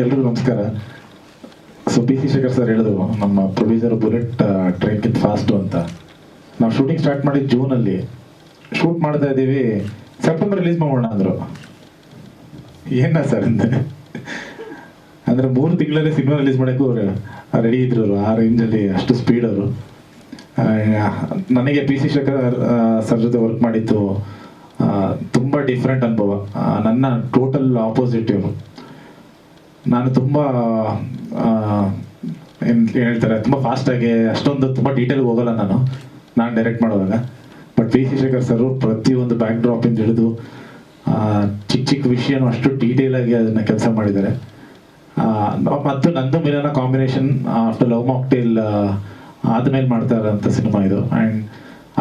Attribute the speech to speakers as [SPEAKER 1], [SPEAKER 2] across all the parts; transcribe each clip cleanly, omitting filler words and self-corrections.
[SPEAKER 1] ಎಲ್ರಿಗೂ ನಮಸ್ಕಾರ. So P C Shekhar sir ಹೇಳಿದ್ರು ನಮ್ಮ ಪ್ರೊಡ್ಯೂಸರ್ ಬುಲೆಟ್ ಟ್ರೈನ್ಗಿಂತ ಫಾಸ್ಟು ಅಂತ. ನಾವು ಶೂಟಿಂಗ್ ಸ್ಟಾರ್ಟ್ ಮಾಡಿದ್ದು ಜೂನಲ್ಲಿ, ಶೂಟ್ ಮಾಡ್ತಾ ಇದ್ದೀವಿ, ಸೆಪ್ಟೆಂಬರ್ ರಿಲೀಸ್ ಮಾಡೋಣ ಅಂದರು. ಏನ ಸರ್ ಅಂದರೆ 3 ತಿಂಗಳಲ್ಲಿ ಸಿನಿಮಾ ರಿಲೀಸ್ ಮಾಡೋಕ್ಕೂ ರೆಡಿ ಇದ್ರು ಅವರು. ಆ ರೇಂಜಲ್ಲಿ ಅಷ್ಟು ಸ್ಪೀಡ್ ಅವರು. ನನಗೆ ಪಿ ಸಿ ಶೇಖರ್ ಸರ್ ಜೊತೆ ವರ್ಕ್ ಮಾಡಿದ್ದು ತುಂಬ ಡಿಫ್ರೆಂಟ್ ಅನುಭವ. ನನ್ನ ಟೋಟಲ್ ಆಪೋಸಿಟ್ ಇವರು. ನಾನು ತುಂಬ ಏನು ಹೇಳ್ತಾರೆ, ತುಂಬ ಫಾಸ್ಟಾಗಿ ಅಷ್ಟೊಂದು ತುಂಬ ಡೀಟೇಲ್ಗೆ ಹೋಗಲ್ಲ ನಾನು ಡೈರೆಕ್ಟ್ ಮಾಡುವಾಗ. ಬಟ್ ಪಿ ಸಿ ಶೇಖರ್ ಸರು ಪ್ರತಿಯೊಂದು ಬ್ಯಾಕ್ ಡ್ರಾಪಿಂದ ಹಿಡಿದು ಚಿಕ್ಕ ಚಿಕ್ಕ ವಿಷಯನೂ ಅಷ್ಟು ಡೀಟೇಲಾಗಿ ಅದನ್ನು ಕೆಲಸ ಮಾಡಿದ್ದಾರೆ. ಮತ್ತು ನಂದು ಮಿಲನ ಕಾಂಬಿನೇಷನ್ ಆಫ್ಟರ್ ಲವ್ ಮಾಕ್ಟೇಲ್ ಆದಮೇಲೆ ಮಾಡ್ತಾ ಇರೋಂಥ ಸಿನಿಮಾ ಇದು. ಆ್ಯಂಡ್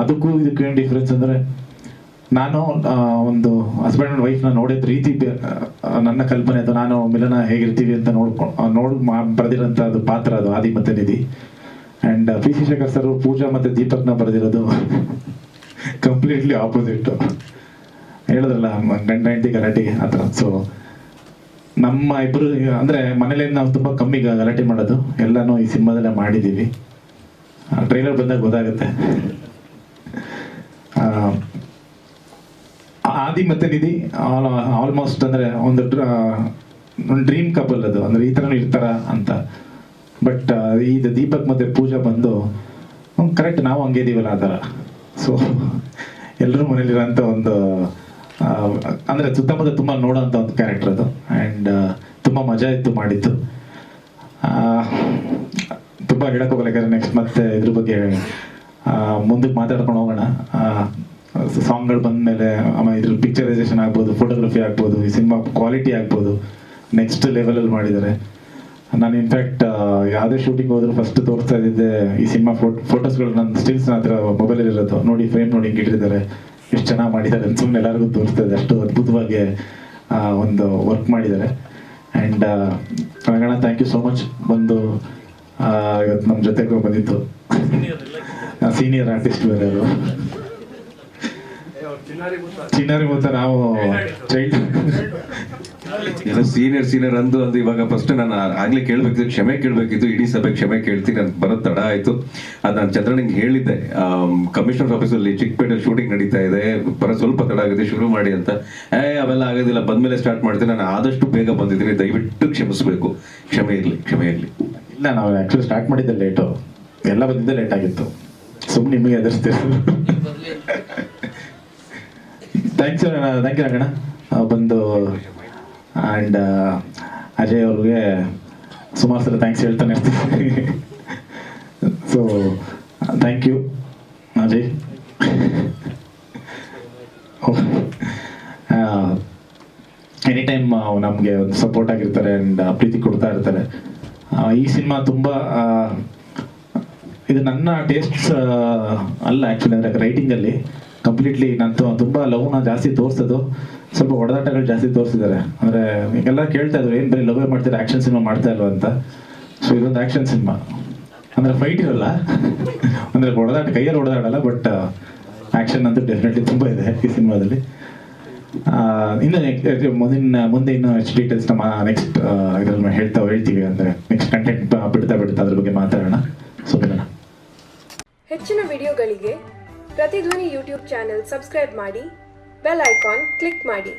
[SPEAKER 1] ಅದಕ್ಕೂ ಇದಕ್ಕೂ ಏನು ಡಿಫ್ರೆನ್ಸ್ ಅಂದರೆ, ನಾನು ಒಂದು ಹಸ್ಬೆಂಡ್ ಆ್ಯಂಡ್ ವೈಫ್ನ ನೋಡಿದ ರೀತಿ ನನ್ನ ಕಲ್ಪನೆ ಅದು. ನಾನು ಮಿಲನ ಹೇಗಿರ್ತೀವಿ ಅಂತ ಬರೆದಿರೋಂಥ ಅದು ಪಾತ್ರ ಅದು ಆದಿ ಮತ್ತು Nidhi. And P C Shekhar sir Pooja ಮತ್ತು ದೀಪಕ್ನ ಬರೆದಿರೋದು ಕಂಪ್ಲೀಟ್ಲಿ ಆಪೋಸಿಟ್ಟು. ಹೇಳಿದ್ರಲ್ಲ ಗಂಡ ಹೆಂಡತಿ ಗಲಾಟೆಗೆ ಆ ಥರ. ಸೊ ನಮ್ಮ ಇಬ್ಬರು ಅಂದರೆ ಮನೇಲಿ ನಾವು ತುಂಬ ಕಮ್ಮಿ ಗಲಾಟೆ ಮಾಡೋದು, ಎಲ್ಲನೂ ಈ ಸಿನಿಮಾದಲ್ಲೇ ಮಾಡಿದ್ದೀವಿ. ಟ್ರೈಲರ್ ಬಂದಾಗ ಗೊತ್ತಾಗುತ್ತೆ. ಆದಿ ಮತ್ತೆ ನಿಧಿ ಆಲ್ಮೋಸ್ಟ್ ಅಂದರೆ ಒಂದು ಡ್ರೀಮ್ ಕಪಲ್ ಅದು. ಅಂದರೆ ಈ ಥರನೂ ಇರ್ತಾರ ಅಂತ. ಬಟ್ ಇದು ದೀಪಕ್ ಮತ್ತು ಪೂಜಾ ಬಂದು ಕರೆಕ್ಟ್ ನಾವು ಹಂಗೆ ಇದೀವಲ್ಲ ಆ ಥರ. ಸೊ ಎಲ್ಲರೂ ಮನೇಲಿರೋಂಥ ಒಂದು ಅಂದರೆ ಸುತ್ತಮುತ್ತ ತುಂಬ ನೋಡೋಂಥ ಒಂದು ಕ್ಯಾರೆಕ್ಟರ್ ಅದು. ಆ್ಯಂಡ್ ತುಂಬ ಮಜಾ ಇತ್ತು ಮಾಡಿದ್ದು. ತುಂಬ ಹೇಳಕ್ಕೆ ಹೋಗಲ್ಲ, ಯಾಕಂದರೆ ನೆಕ್ಸ್ಟ್ ಮತ್ತೆ ಇದ್ರ ಬಗ್ಗೆ ಮುಂದಕ್ಕೆ ಮಾತಾಡ್ಕೊಂಡು ಹೋಗೋಣ. ಸಾಂಗ್ಗಳು ಬಂದ ಮೇಲೆ ಆಮೇಲೆ ಇದ್ರ ಪಿಕ್ಚರೈಸೇಷನ್ ಆಗ್ಬೋದು, ಫೋಟೋಗ್ರಫಿ ಆಗ್ಬೋದು, ಈ ಸಿನಿಮಾ ಕ್ವಾಲಿಟಿ ಆಗ್ಬೋದು, ನೆಕ್ಸ್ಟ್ ಲೆವೆಲಲ್ಲಿ ಮಾಡಿದ್ದಾರೆ. ನಾನು ಇನ್ಫ್ಯಾಕ್ಟ್ ಯಾವುದೇ ಶೂಟಿಂಗ್ ಹೋದ್ರು ಫಸ್ಟ್ ತೋರಿಸ್ತಾ ಇದ್ದಿದ್ದೆ ಈ ಸಿನಿಮಾ ಫೋಟೋಸ್ಗಳು. ನನ್ನ ಸ್ಟಿಲ್ಸ್ ಹತ್ರ ಮೊಬೈಲಲ್ಲಿ ಇರೋದು ನೋಡಿ, ಫ್ರೇಮ್ ನೋಡಿ ಹಿಂಗೆ ಇಟ್ಟಿದ್ದಾರೆ, ಎಷ್ಟು ಚೆನ್ನಾಗಿ ಮಾಡಿದ್ದಾರೆ ಅಂತ ಸುಮ್ಮನೆ ಎಲ್ಲರಿಗೂ ತೋರಿಸ್ತಾ ಇದೆ. ಅಷ್ಟು ಅದ್ಭುತವಾಗಿ ಒಂದು ವರ್ಕ್ ಮಾಡಿದ್ದಾರೆ. And Ranganna, thank you so much ಬಂದು ಇವತ್ತು ನಮ್ಮ ಜೊತೆಗೆ ಬಂದಿತ್ತು. ಸೀನಿಯರ್ ಆರ್ಟಿಸ್ಟ್ ಬೇರೆ ಅವರು. ಚಿನ್ನಾರಿ ಮುತ್ತ ನಾವು ಚೈಲ್ಡ್
[SPEAKER 2] ಎಲ್ಲ ಸೀನಿಯರ್ ಅಂದು ಇವಾಗ ಫಸ್ಟ್ ನಾನು ಆಗ್ಲೇ ಕೇಳ್ಬೇಕಿತ್ತು, ಕ್ಷಮೆ ಕೇಳ್ಬೇಕಿತ್ತು, ಇಡೀ ಸಭೆ ಕ್ಷಮೆ ಕೇಳ್ತೀನಿ. ನನ್ ಬರೋದು ತಡ ಆಯ್ತು. ಅದು ನಾನು ಚಂದ್ರನಿಗೆ ಹೇಳಿದ್ದೆ, ಕಮಿಷನರ್ ಆಫೀಸಲ್ಲಿ ಚಿಕ್ಕಪೇಟೆ ಶೂಟಿಂಗ್ ನಡೀತಾ ಇದೆ, ಸ್ವಲ್ಪ ತಡ ಆಗಿದೆ, ಶುರು ಮಾಡಿ ಅಂತ. ಅವೆಲ್ಲ ಆಗೋದಿಲ್ಲ, ಬಂದ್ಮೇಲೆ ಸ್ಟಾರ್ಟ್ ಮಾಡ್ತೀನಿ, ನಾನು ಆದಷ್ಟು ಬೇಗ ಬಂದಿದ್ದೀನಿ, ದಯವಿಟ್ಟು ಕ್ಷಮಿಸ್ಬೇಕು. ಕ್ಷಮೆ ಇರಲಿ.
[SPEAKER 1] ಇಲ್ಲ, ನಾವು ಆ್ಯಕ್ಚುಲಿ ಸ್ಟಾರ್ಟ್ ಮಾಡಿದ್ದೆ ಲೇಟು, ಎಲ್ಲ ಬಂದಿದ್ದೆ ಲೇಟ್ ಆಗಿತ್ತು. ಸುಮ್ಮನೆ ನಿಮಗೆ ಎದುರಿಸ್ತೀವಿ. ಥ್ಯಾಂಕ್ಸ್ ರಂಗಣ್ಣ ಬಂದು. ಆ್ಯಂಡ್ ಅಜಯ್ ಅವ್ರಿಗೆ ಸುಮಾರು ಸಲ ಥ್ಯಾಂಕ್ಸ್ ಹೇಳ್ತಾನೆ ಇರ್ತೀವಿ. So thank you Ajay. Any time ನಮಗೆ ಒಂದು ಸಪೋರ್ಟ್ ಆಗಿರ್ತಾರೆ ಆ್ಯಂಡ್ ಪ್ರೀತಿ ಕೊಡ್ತಾ ಇರ್ತಾರೆ. ಈ ಸಿನಿಮಾ ತುಂಬ ಇದು ನನ್ನ ಟೇಸ್ಟ್ಸ್ ಅಲ್ಲ ಆ್ಯಕ್ಚುಲಿ. ಅಂದರೆ ರೈಟಿಂಗಲ್ಲಿ ಕಂಪ್ಲೀಟ್ಲಿ ನಾನು ತುಂಬ ಲವ್ನ ಜಾಸ್ತಿ ತೋರಿಸೋದು, ಸ್ವಲ್ಪ ಹೊಡೆದಾಟಗಳು ಜಾಸ್ತಿ ತೋರಿಸಿದ್ದಾರೆ. ಅಂದರೆ ಈಗೆಲ್ಲ ಕೇಳ್ತಾ ಇದ್ರು, ಏನು ಬರೀ ಲವ್ ಮಾಡ್ತಾರೆ, ಆ್ಯಕ್ಷನ್ ಸಿನಿಮಾ ಮಾಡ್ತಾ ಇಲ್ವ ಅಂತ. ಸೊ ಇದೊಂದು ಆ್ಯಕ್ಷನ್ ಸಿನಿಮಾ. ಅಂದರೆ ಫೈಟ್ ಇರಲ್ಲ, ಅಂದರೆ ಕೈಯಲ್ಲಿ ಹೊಡೆದಾಡಲ್ಲ, ಬಟ್ ಆ್ಯಕ್ಷನ್ ಅಂತೂ ಡೆಫಿನೆಟ್ಲಿ ತುಂಬ ಇದೆ ಈ ಸಿನಿಮಾದಲ್ಲಿ. ಇನ್ನು ಮುಂದೆ ಇನ್ನೂ ಹೆಚ್ಚು ಡೀಟೇಲ್ಸ್ ನಮ್ಮ ನೆಕ್ಸ್ಟ್ ಇದ್ರಲ್ಲಿ ಹೇಳ್ತೀವಿ. ಅಂದರೆ ನೆಕ್ಸ್ಟ್ ಕಂಟೆಂಟ್ ಬಿಡ್ತಾ ಅದ್ರ ಬಗ್ಗೆ ಮಾತಾಡೋಣ. ಸೊ
[SPEAKER 3] ಹೆಚ್ಚಿನ ವಿಡಿಯೋಗಳಿಗೆ ಪ್ರತಿಧ್ವನಿ ಯೂಟ್ಯೂಬ್ ಚಾನೆಲ್ ಸಬ್ಸ್ಕ್ರೈಬ್ ಮಾಡಿ, ಬೆಲ್ ಐಕಾನ್ ಕ್ಲಿಕ್ ಮಾಡಿ.